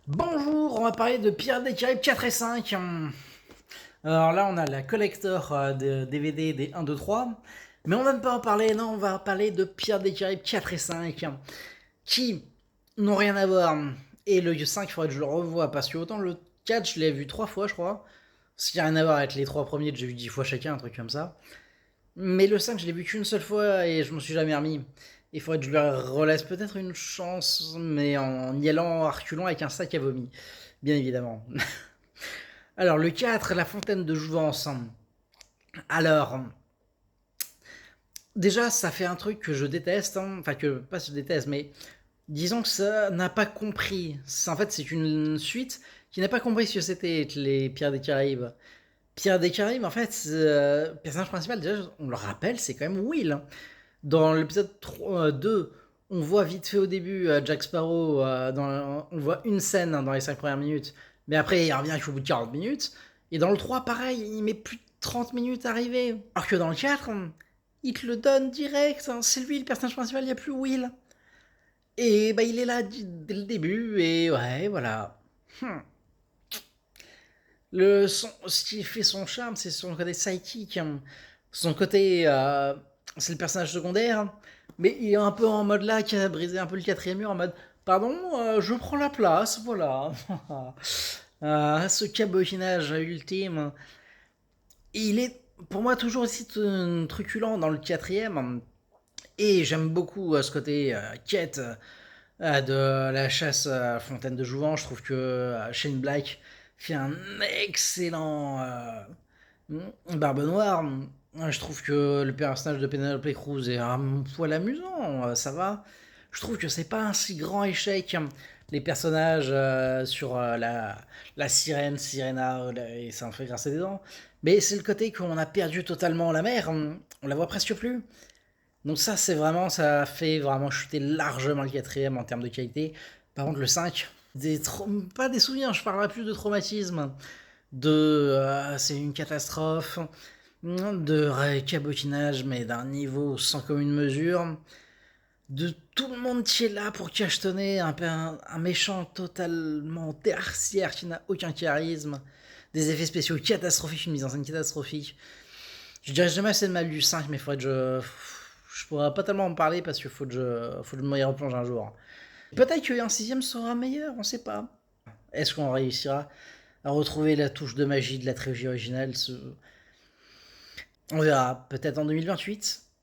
Bonjour, on va parler de Pirates des Caraïbes 4 et 5. Alors là, on a la collector de DVD des 1, 2, 3. Mais on va ne pas en parler, non, on va parler de Pirates des Caraïbes 4 et 5, qui n'ont rien à voir. Et le 5, il faudrait que je le revoie, parce que autant le 4, je l'ai vu 3 fois, je crois. Ce qui n'a rien à voir avec les 3 premiers que j'ai vu 10 fois chacun, un truc comme ça. Mais le 5, je l'ai vu qu'une seule fois et je m'en suis jamais remis. Il faudrait que je lui relaisse peut-être une chance, mais en y allant à reculons avec un sac à vomi. Bien évidemment. Alors, le 4, la fontaine de Jouvence. Alors, déjà, ça fait un truc que je déteste. Enfin, que, pas que je déteste, mais disons que ça n'a pas compris. En fait, c'est une suite qui n'a pas compris ce que c'était les Pierres des Caraïbes. Pierre des Caraïbes, en fait, le personnage principal, déjà, on le rappelle, c'est quand même Will. Dans l'épisode 2, on voit vite fait au début Jack Sparrow, on voit une scène dans les 5 premières minutes, mais après il revient qu'au bout de 40 minutes. Et dans le 3, pareil, il met plus de 30 minutes à arriver. Alors que dans le 4, il te le donne direct, c'est lui le personnage principal, il n'y a plus Will. Et bah il est là dès le début, et ouais, voilà. Hmm. Ce qui fait son charme, c'est son côté psychique. Son côté. C'est le personnage secondaire. Mais il est un peu en mode là, qui a brisé un peu le quatrième mur, en mode pardon, je prends la place, voilà. Ce cabotinage ultime. Et il est pour moi toujours aussi truculent dans le quatrième. Et j'aime beaucoup ce côté quête de la chasse à Fontaine de Jouvence. Je trouve que Shane Black fait un excellent Barbe Noire. Je trouve que le personnage de Penelope Cruz est un poil amusant, ça va. Je trouve que c'est pas un si grand échec. Les personnages sur la sirène, Sirena, et ça en fait grincer des dents. Mais c'est le côté qu'on a perdu totalement la mer, on la voit presque plus. Donc ça, c'est vraiment, ça fait vraiment chuter largement le quatrième en termes de qualité. Par contre, le 5, pas des souvenirs, je parlerai plus de traumatisme, c'est une catastrophe, de cabotinage, mais d'un niveau sans commune mesure, de tout le monde qui est là pour cachetonner un méchant totalement tertiaire qui n'a aucun charisme, des effets spéciaux catastrophiques, une mise en scène catastrophique. Je dirais jamais assez de mal du 5, mais il faudrait que je pourrais pas tellement en parler parce qu'il faut que je m'y replonge un jour. Peut-être qu'un sixième sera meilleur, on sait pas. Est-ce qu'on réussira à retrouver la touche de magie de la trilogie originale? On verra, peut-être en 2028.